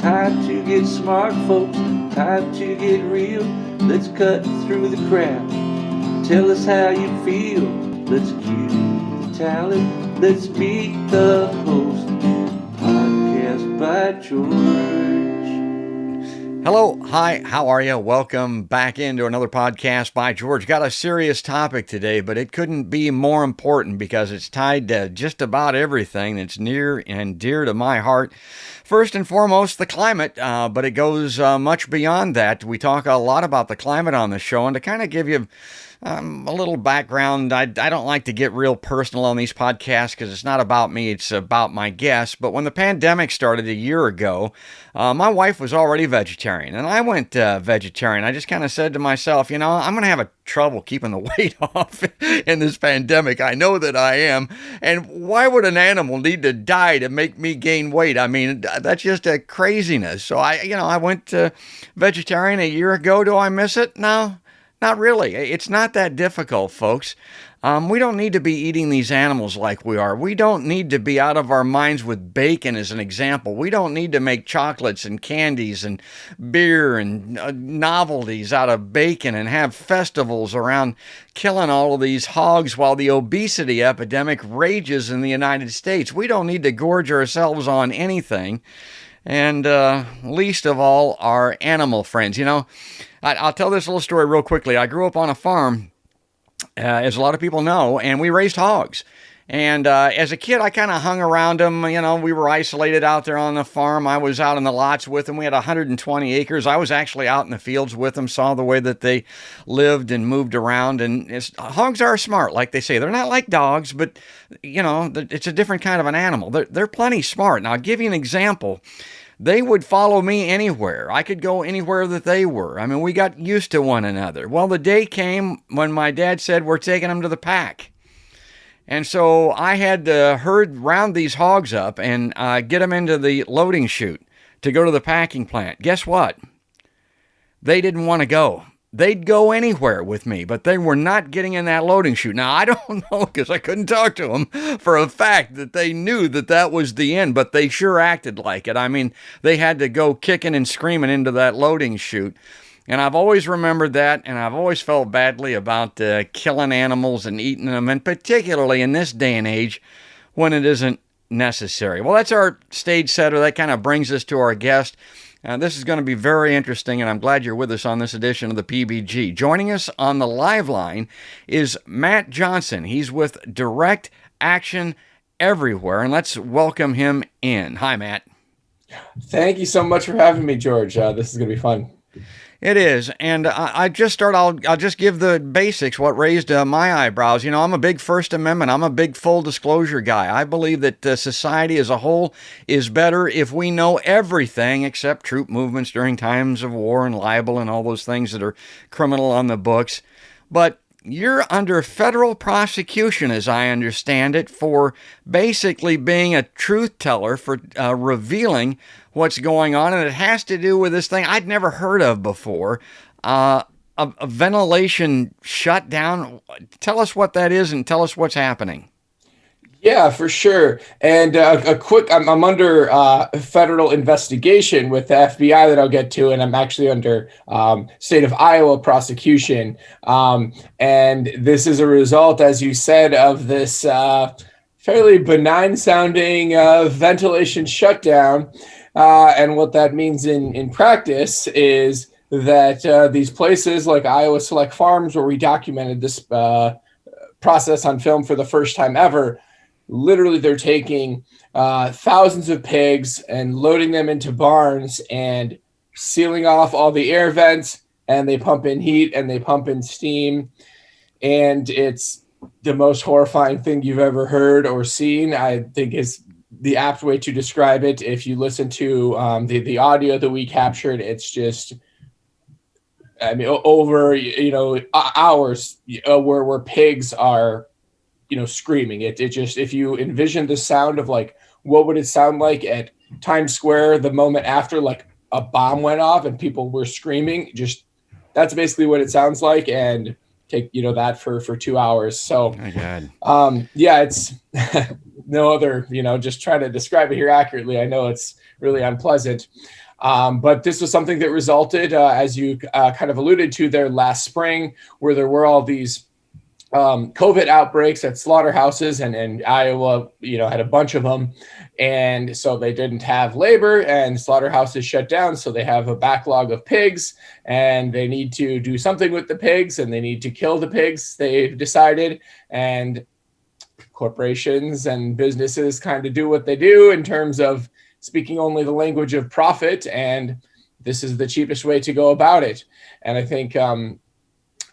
Time to get smart, folks. Time to get real. Let's cut through the crowd. Tell us how you feel. Let's cue the talent. Let's meet the host. Podcast by George. Hello, hi, how are you? Welcome back into another podcast by George. Got a serious topic today, but it couldn't be more important because it's tied to just about everything that's near and dear to my heart. First and foremost, the climate, but it goes much beyond that. We talk a lot about the climate on the show, and to kind of give you a little background, I don't like to get real personal on these podcasts because it's not about me, it's about my guests. But when the pandemic started a year ago, my wife was already vegetarian, and I went vegetarian. I just kind of said to myself, you know, I'm going to have trouble keeping the weight off in this pandemic. I know that I am. And why would an animal need to die to make me gain weight? I mean, that's just a craziness. So I went vegetarian a year ago. Do I miss it? No. Not really. It's not that difficult, folks. We don't need to be eating these animals like we are. We don't need to be out of our minds with bacon as an example. We don't need to make chocolates and candies and beer and novelties out of bacon and have festivals around killing all of these hogs while the obesity epidemic rages in the United States. We don't need to gorge ourselves on anything. And least of all, our animal friends. You know, I'll tell this little story real quickly. I grew up on a farm, as a lot of people know, and we raised hogs. And as a kid, I kind of hung around them. You know, we were isolated out there on the farm. I was out in the lots with them. We had 120 acres. I was actually out in the fields with them, saw the way that they lived and moved around. And hogs are smart, like they say. They're not like dogs, but, you know, it's a different kind of an animal. They're plenty smart. Now, I'll give you an example. They would follow me anywhere. I could go anywhere that they were. I mean, we got used to one another. Well, the day came when my dad said, we're taking them to the pack. And so I had to round these hogs up and get them into the loading chute to go to the packing plant. Guess what? They didn't want to go. They'd go anywhere with me, but they were not getting in that loading chute. Now, I don't know because I couldn't talk to them for a fact that they knew that that was the end, but they sure acted like it. I mean, they had to go kicking and screaming into that loading chute. And I've always remembered that, and I've always felt badly about killing animals and eating them, and particularly in this day and age when it isn't necessary. Well, that's our stage setter. That kind of brings us to our guest. This is going to be very interesting, and I'm glad you're with us on this edition of the PBG. Joining us on the live line is Matt Johnson. He's with Direct Action Everywhere, and let's welcome him in. Hi, Matt. Thank you so much for having me, George. This is going to be fun. It is, and I'll just give the basics, what raised my eyebrows. You know, I'm a big First Amendment, I'm a big full disclosure guy. I believe that society as a whole is better if we know everything except troop movements during times of war and libel and all those things that are criminal on the books. But you're under federal prosecution, as I understand it, for basically being a truth teller, for revealing what's going on. And it has to do with this thing I'd never heard of before, a ventilation shutdown. Tell us what that is and tell us what's happening. Yeah, for sure. And I'm under federal investigation with the FBI that I'll get to, and I'm actually under state of Iowa prosecution. And this is a result, as you said, of this fairly benign sounding ventilation shutdown. And what that means in practice is that these places like Iowa Select Farms, where we documented this process on film for the first time ever, literally they're taking thousands of pigs and loading them into barns and sealing off all the air vents, and they pump in heat and they pump in steam. And it's the most horrifying thing you've ever heard or seen. I think is the apt way to describe it. If you listen to the audio that we captured, it's just, I mean, over, hours where pigs are, screaming. It just, if you envision the sound of like, what would it sound like at Times Square the moment after like a bomb went off and people were screaming, just that's basically what it sounds like. And take, that for 2 hours. So, oh my God. Yeah, it's no other, just try to describe it here accurately. I know it's really unpleasant. But this was something that resulted, as you kind of alluded to there last spring, where there were all these COVID outbreaks at slaughterhouses, and Iowa, had a bunch of them. And so they didn't have labor, and slaughterhouses shut down. So they have a backlog of pigs, and they need to do something with the pigs, and they need to kill the pigs, they've decided. And corporations and businesses kind of do what they do in terms of speaking only the language of profit. And this is the cheapest way to go about it. And I think,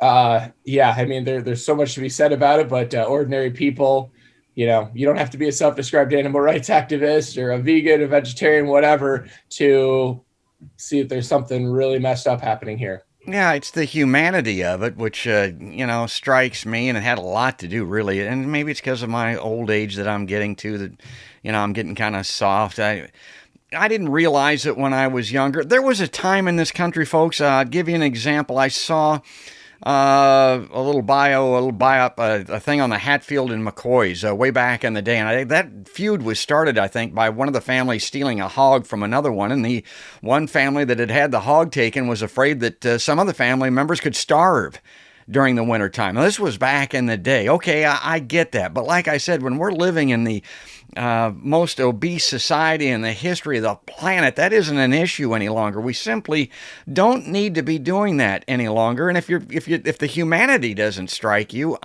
there's so much to be said about it, but ordinary people, you don't have to be a self-described animal rights activist or a vegan, a vegetarian, whatever, to see if there's something really messed up happening here. Yeah, it's the humanity of it, which, strikes me, and it had a lot to do, really. And maybe it's because of my old age that I'm getting to, that, I'm getting kind of soft. I didn't realize it when I was younger. There was a time in this country, folks, I'll give you an example. I saw a little bio-up, a thing on the Hatfield and McCoys way back in the day. And that feud was started, I think, by one of the families stealing a hog from another one. And the one family that had had the hog taken was afraid that some of the family members could starve during the wintertime. Now, this was back in the day. Okay, I get that. But like I said, when we're living in the most obese society in the history of the planet, that isn't an issue any longer. We simply don't need to be doing that any longer. And if the humanity doesn't strike you,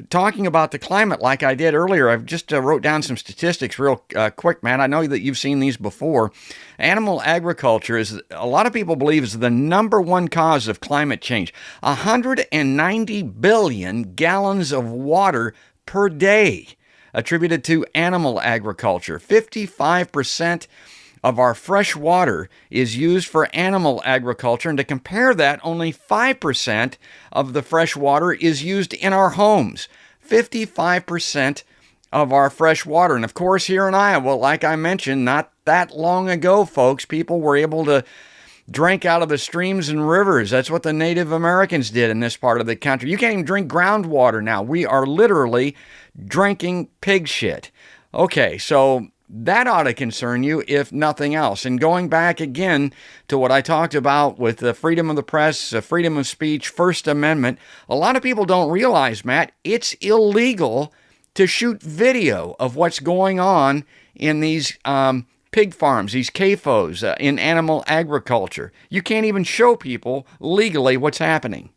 talking about the climate like I did earlier, I've just wrote down some statistics real quick, Matt. I know that you've seen these before. Animal agriculture is, a lot of people believe, is the number one cause of climate change. 190 billion gallons of water per day attributed to animal agriculture. 55% of our fresh water is used for animal agriculture. And to compare that, only 5% of the fresh water is used in our homes. 55% of our fresh water. And of course, here in Iowa, like I mentioned, not that long ago, folks, people were able to drink out of the streams and rivers. That's what the Native Americans did in this part of the country. You can't even drink groundwater now. We are literally drinking pig shit. Okay, so that ought to concern you, if nothing else. And going back again to what I talked about with the freedom of the press, freedom of speech, First Amendment, a lot of people don't realize, Matt, it's illegal to shoot video of what's going on in these pig farms, these CAFOs, in animal agriculture. You can't even show people legally what's happening.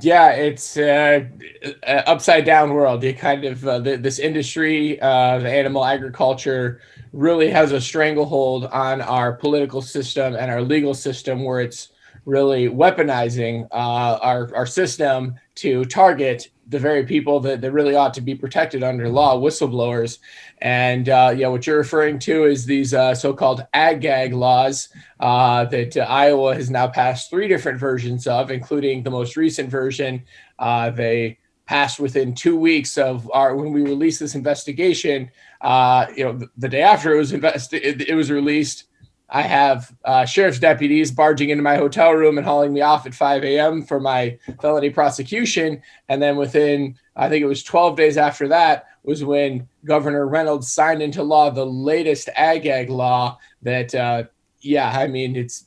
Yeah, it's an upside down world. You kind of this industry, the animal agriculture, really has a stranglehold on our political system and our legal system, where it's really weaponizing our system to target the very people that really ought to be protected under law, whistleblowers. And what you're referring to is these so-called ag-gag laws that Iowa has now passed 3 different versions of, including the most recent version. They passed within 2 weeks of when we released this investigation. The day after it was released, I have sheriff's deputies barging into my hotel room and hauling me off at 5 a.m. for my felony prosecution. And then within, I think it was 12 days after that, was when Governor Reynolds signed into law the latest ag law that, it's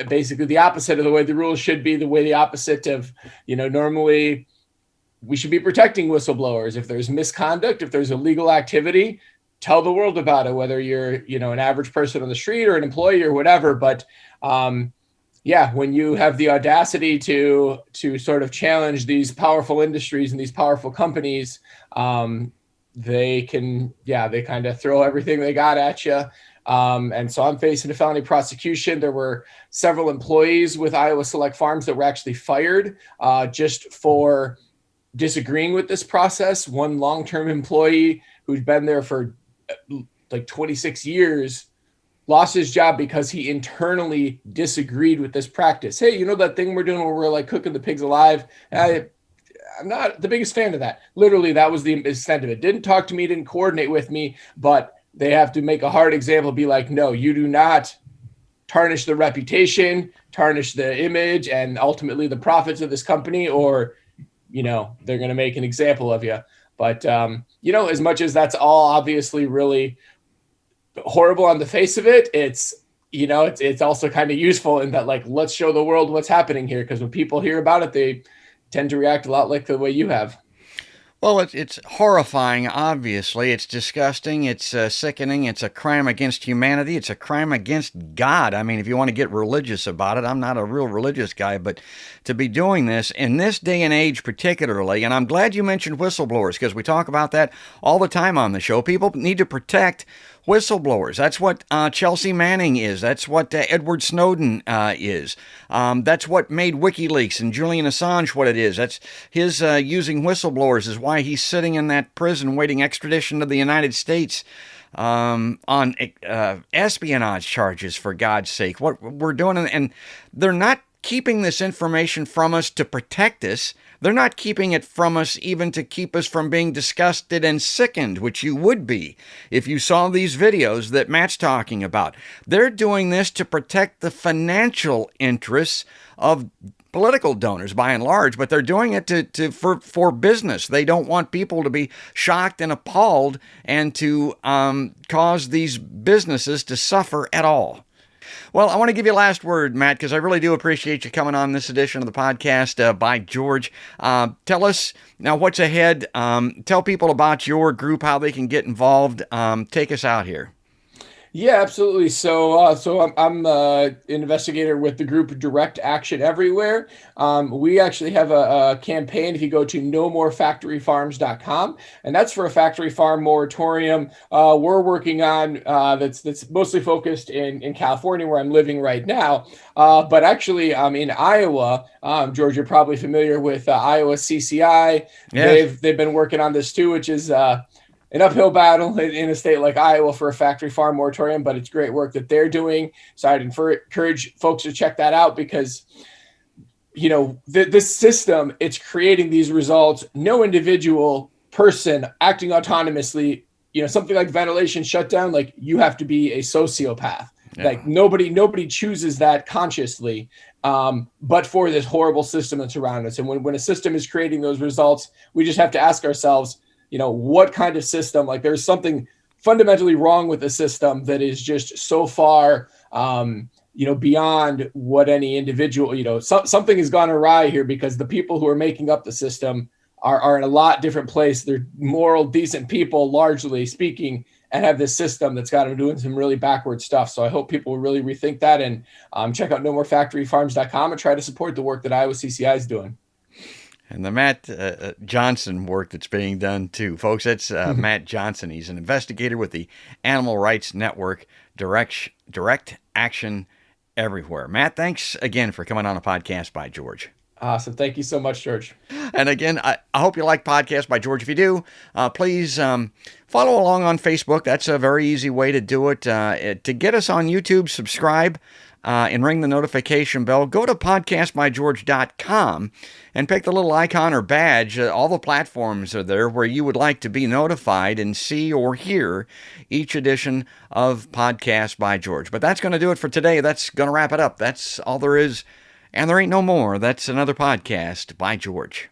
basically the opposite of the way the rules should be, the way the opposite of, normally we should be protecting whistleblowers. If there's misconduct, if there's illegal activity, tell the world about it, whether you're, an average person on the street or an employee or whatever. But when you have the audacity to sort of challenge these powerful industries and these powerful companies, they kind of throw everything they got at you. And so I'm facing a felony prosecution. There were several employees with Iowa Select Farms that were actually fired just for disagreeing with this process. One long-term employee who's been there for like 26 years lost his job because he internally disagreed with this practice. Hey, that thing we're doing where we're like cooking the pigs alive? I'm not the biggest fan of that. Literally, that was the extent of it. Didn't talk to me, didn't coordinate with me, but they have to make a hard example, be like, no, you do not tarnish the reputation, tarnish the image, and ultimately the profits of this company, or, they're going to make an example of you. But, as much as that's all obviously really horrible on the face of it, it's, it's also kind of useful in that, like, let's show the world what's happening here, because when people hear about it, they tend to react a lot like the way you have. Well, it's horrifying, obviously. It's disgusting. It's sickening. It's a crime against humanity. It's a crime against God. I mean, if you want to get religious about it, I'm not a real religious guy, but to be doing this in this day and age particularly, and I'm glad you mentioned whistleblowers, because we talk about that all the time on the show. People need to protect whistleblowers. That's what Chelsea Manning is. That's what Edward Snowden is. That's what made WikiLeaks and Julian Assange what it is. That's his using whistleblowers is why he's sitting in that prison waiting extradition to the United States on espionage charges, for God's sake. What we're doing, and they're not keeping this information from us to protect us. They're not keeping it from us even to keep us from being disgusted and sickened, which you would be if you saw these videos that Matt's talking about. They're doing this to protect the financial interests of political donors by and large, but they're doing it for business. They don't want people to be shocked and appalled and to cause these businesses to suffer at all. Well, I want to give you a last word, Matt, because I really do appreciate you coming on this edition of the podcast by George. Tell us now what's ahead. Tell people about your group, how they can get involved. Take us out here. Yeah, absolutely. So I'm an investigator with the group Direct Action Everywhere. We actually have a campaign. If you go to nomorefactoryfarms.com, and that's for a factory farm moratorium we're working on that's mostly focused in California, where I'm living right now. But actually, in Iowa. George, you're probably familiar with Iowa CCI. Yes. They've been working on this too, which is an uphill battle in a state like Iowa for a factory farm moratorium, but it's great work that they're doing. So I'd encourage folks to check that out, because, this system, it's creating these results. No individual person acting autonomously, something like ventilation shutdown, like, you have to be a sociopath. Yeah. Like nobody chooses that consciously, but for this horrible system that's around us. And when a system is creating those results, we just have to ask ourselves, what kind of system, like, there's something fundamentally wrong with the system that is just so far, beyond what any individual, something has gone awry here, because the people who are making up the system are in a lot different place. They're moral, decent people, largely speaking, and have this system that's got them doing some really backward stuff. So I hope people will really rethink that and check out nomorefactoryfarms.com and try to support the work that Iowa CCI is doing. And the Matt Johnson work that's being done too. Folks, that's Matt Johnson. He's an investigator with the Animal Rights Network, Direct Action Everywhere. Matt, thanks again for coming on a podcast by George. Awesome. Thank you so much, George. And again, I hope you like Podcast by George. If you do, please follow along on Facebook. That's a very easy way to do it. To get us on YouTube, subscribe. And ring the notification bell. Go to podcastbygeorge.com and pick the little icon or badge. All the platforms are there where you would like to be notified and see or hear each edition of Podcast by George. But that's going to do it for today. That's going to wrap it up. That's all there is. And there ain't no more. That's another podcast by George.